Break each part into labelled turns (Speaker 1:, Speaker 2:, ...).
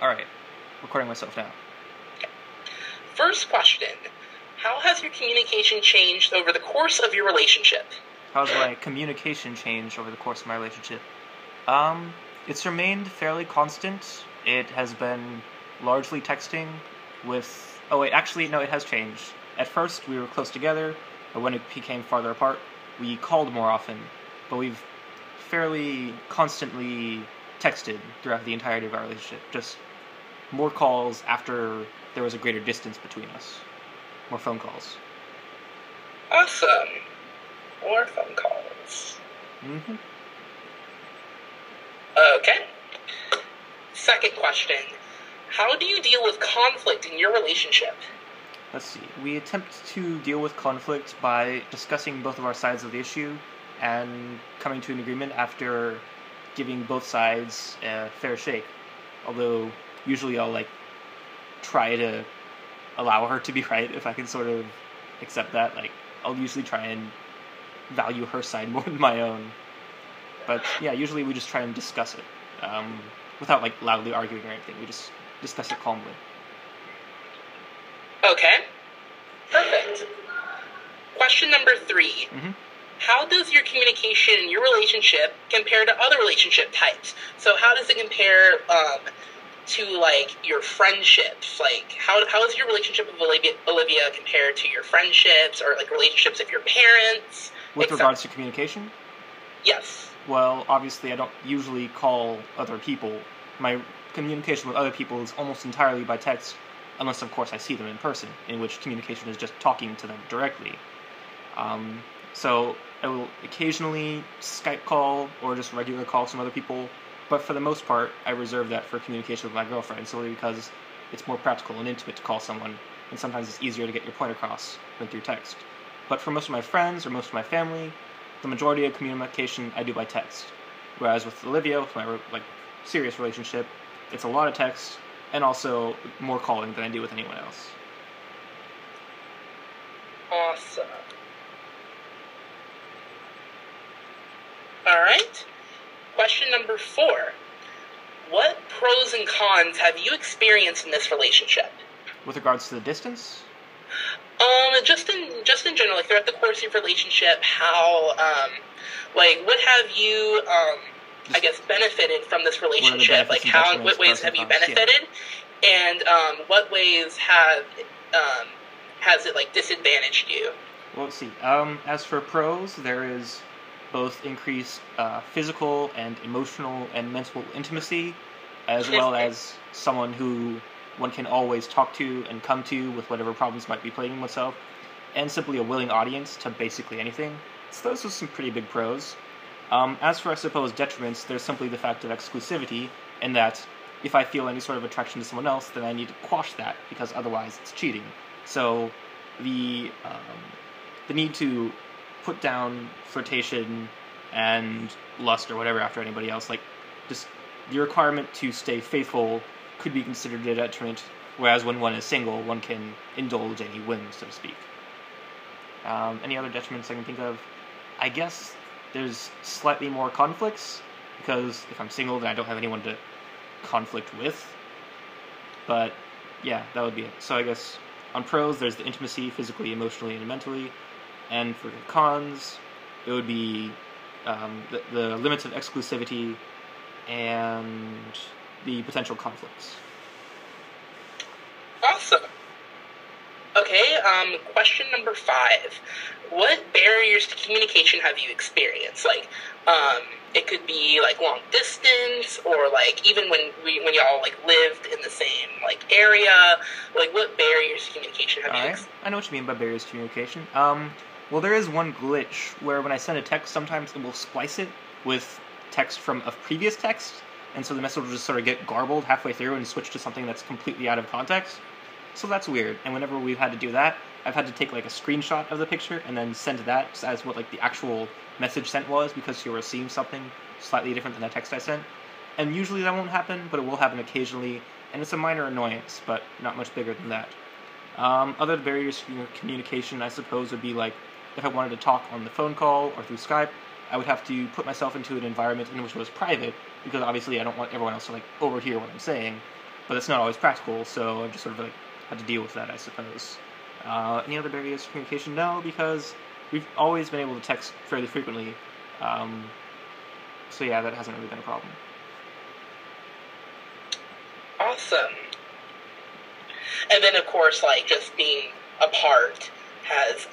Speaker 1: Alright, recording myself now.
Speaker 2: First question. How has your communication changed over the course of your relationship?
Speaker 1: How's my communication changed over the course of my relationship? It's remained fairly constant. It has been largely texting with... Oh wait, actually, no, it has changed. At first, we were close together, but when it became farther apart, we called more often. But we've fairly constantly texted throughout the entirety of our relationship. Just more calls after there was a greater distance between us. More phone calls.
Speaker 2: Awesome. More phone calls.
Speaker 1: Mm-hmm.
Speaker 2: Okay. Second question. How do you deal with conflict in your relationship?
Speaker 1: Let's see. We attempt to deal with conflict by discussing both of our sides of the issue and coming to an agreement after giving both sides a fair shake. Although, usually I'll, try to allow her to be right if I can sort of accept that. I'll usually try and value her side more than my own. But, yeah, usually we just try and discuss it. Without, loudly arguing or anything. We just discuss it calmly.
Speaker 2: Okay. Perfect. Question number 3.
Speaker 1: Mm-hmm.
Speaker 2: How does your communication in your relationship compare to other relationship types? So how does it compare to, your friendships? How is your relationship with Olivia compared to your friendships or, relationships with your parents?
Speaker 1: With regards to communication?
Speaker 2: Yes.
Speaker 1: Well, obviously I don't usually call other people. My communication with other people is almost entirely by text, unless, of course, I see them in person, in which communication is just talking to them directly. So I will occasionally Skype call or just regular call some other people, but for the most part, I reserve that for communication with my girlfriend, solely because it's more practical and intimate to call someone, and sometimes it's easier to get your point across than through text. But for most of my friends or most of my family, the majority of communication I do by text. Whereas with Olivia, with my serious relationship, it's a lot of text, and also more calling than I do with anyone else.
Speaker 2: Awesome. Alright. Question number 4. What pros and cons have you experienced in this relationship?
Speaker 1: With regards to the distance?
Speaker 2: Just in general, throughout the course of your relationship, how, what have you, benefited from this relationship? What ways have you benefited? Yeah. And, what ways has it, disadvantaged you?
Speaker 1: Well, let's see. As for pros, there is both increased physical and emotional and mental intimacy, as well as someone who one can always talk to and come to with whatever problems might be plaguing oneself, and simply a willing audience to basically anything. So those are some pretty big pros. As for, I suppose, detriments, there's simply the fact of exclusivity, in that if I feel any sort of attraction to someone else, then I need to quash that, because otherwise it's cheating. So the need to put down flirtation and lust or whatever after anybody else, just the requirement to stay faithful could be considered a detriment, whereas when one is single, one can indulge any whims, so to speak. Any other detriments I can think of? I guess there's slightly more conflicts, because if I'm single, then I don't have anyone to conflict with. But, yeah, that would be it. So I guess on pros, there's the intimacy, physically, emotionally, and mentally. And for the cons, it would be the limits of exclusivity and the potential conflicts.
Speaker 2: Awesome. Okay, question number 5. What barriers to communication have you experienced? It could be, long distance, or, even when y'all, lived in the same, area. What barriers to communication have you experienced?
Speaker 1: I know what you mean by barriers to communication. Well, there is one glitch where when I send a text, sometimes it will splice it with text from a previous text, and so the message will just sort of get garbled halfway through and switch to something that's completely out of context. So that's weird, and whenever we've had to do that, I've had to take a screenshot of the picture and then send that as what the actual message sent was, because she received something slightly different than the text I sent. And usually that won't happen, but it will happen occasionally, and it's a minor annoyance, but not much bigger than that. Other barriers to communication, I suppose, would be if I wanted to talk on the phone call or through Skype, I would have to put myself into an environment in which it was private, because obviously I don't want everyone else to overhear what I'm saying. but it's not always practical, so I've just sort of like had to deal with that, I suppose. Any other barriers to communication? No, because we've always been able to text fairly frequently. So yeah, that hasn't really been a problem.
Speaker 2: Awesome. And then, of course, like, just being apart has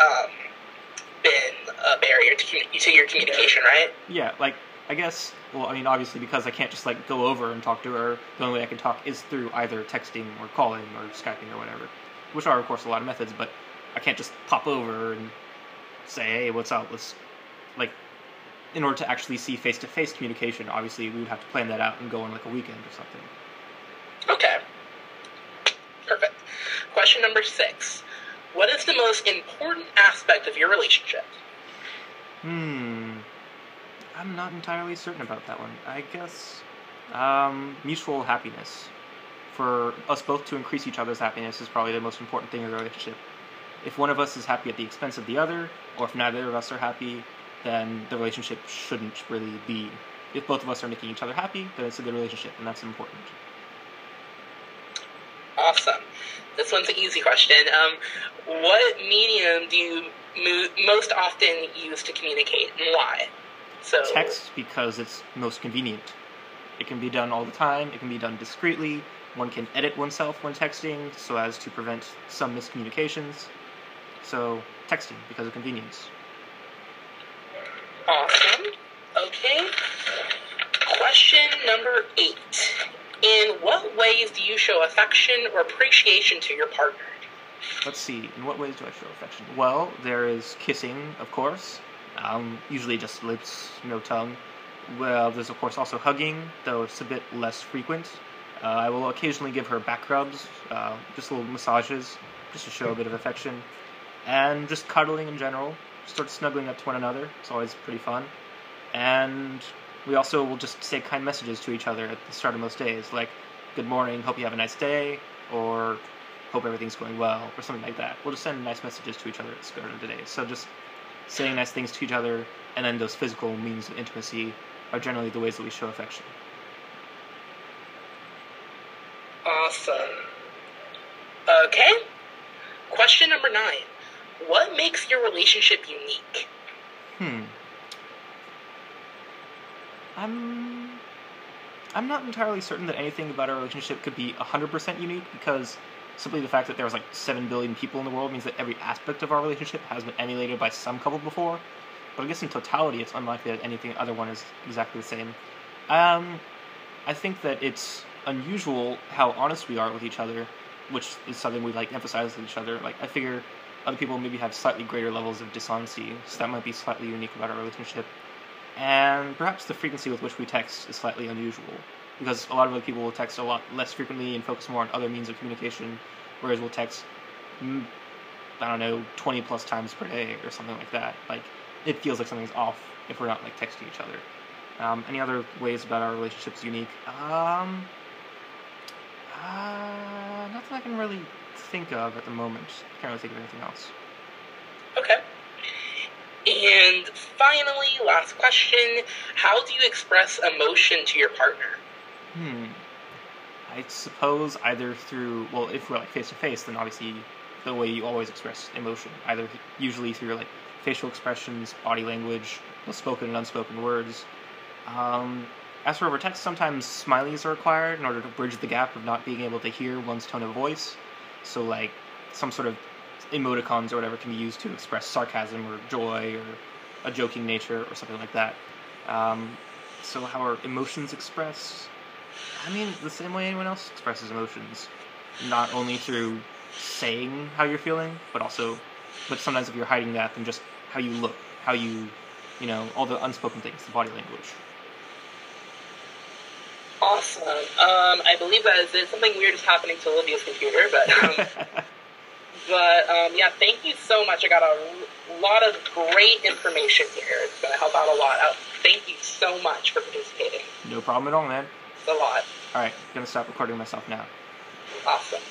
Speaker 2: been a barrier to your communication, right?
Speaker 1: Yeah, like, I guess, well, I mean, obviously, because I can't just, like, go over and talk to her, the only way I can talk is through either texting or calling or Skyping or whatever, which are, of course, a lot of methods, but I can't just pop over and say, hey, what's up, let's, like, in order to actually see face-to-face communication, obviously, we would have to plan that out and go on, like, a weekend or something.
Speaker 2: Okay. Perfect. Question number 6. What is the most important aspect of your relationship?
Speaker 1: I'm not entirely certain about that one. I guess mutual happiness. For us both to increase each other's happiness is probably the most important thing in a relationship. If one of us is happy at the expense of the other, or if neither of us are happy, then the relationship shouldn't really be. If both of us are making each other happy, then it's a good relationship, and that's important.
Speaker 2: Awesome. This one's an easy question. What medium do you most often use to communicate, and why? So
Speaker 1: text, because it's most convenient. It can be done all the time. It can be done discreetly. One can edit oneself when texting so as to prevent some miscommunications. So texting, because of convenience.
Speaker 2: Awesome. Okay. Question number 8. In what ways do you show affection or appreciation to your partner?
Speaker 1: Let's see. In what ways do I show affection? Well, there is kissing, of course. Usually just lips, no tongue. Well, there's of course also hugging, though it's a bit less frequent. I will occasionally give her back rubs, just little massages, just to show a bit of affection. And just cuddling in general, just sort of snuggling up to one another. It's always pretty fun. And we also will just say kind messages to each other at the start of most days, like, good morning, hope you have a nice day, or hope everything's going well, or something like that. We'll just send nice messages to each other at the start of the day. So just saying nice things to each other, and then those physical means of intimacy are generally the ways that we show affection.
Speaker 2: Awesome. Okay. Question number 9. What makes your relationship unique?
Speaker 1: I'm not entirely certain that anything about our relationship could be 100% unique, because simply the fact that there's like 7 billion people in the world means that every aspect of our relationship has been emulated by some couple before. But I guess in totality, it's unlikely that anything other one is exactly the same. I think that it's unusual how honest we are with each other, which is something we like emphasize with each other. Like, I figure other people maybe have slightly greater levels of dishonesty, so that might be slightly unique about our relationship. And perhaps the frequency with which we text is slightly unusual, because a lot of other people will text a lot less frequently and focus more on other means of communication, whereas we'll text, 20 plus times per day or something like that. Like, it feels like something's off if we're not, like, texting each other. Any other ways about our relationship's unique? Nothing I can really think of at the moment. Can't really think of anything else.
Speaker 2: Okay. And finally, last question, how do you express emotion to your partner?
Speaker 1: I suppose either through, well, if we're like face to face, then obviously the way you always express emotion, either usually through like facial expressions, body language, both spoken and unspoken words. As for over text, sometimes smileys are required in order to bridge the gap of not being able to hear one's tone of voice. So like some sort of emoticons or whatever can be used to express sarcasm or joy or a joking nature or something like that. So how are emotions expressed? I mean, the same way anyone else expresses emotions. Not only through saying how you're feeling, but sometimes if you're hiding that, then just how you look, how you all the unspoken things, the body language.
Speaker 2: Awesome. I believe that is it. Something weird is happening to Olivia's computer, but yeah, thank you so much. I got a lot of great information here. It's going to help out a lot. Thank you so much for participating.
Speaker 1: No problem at all, man.
Speaker 2: It's a lot.
Speaker 1: All right, gonna stop recording myself now.
Speaker 2: Awesome.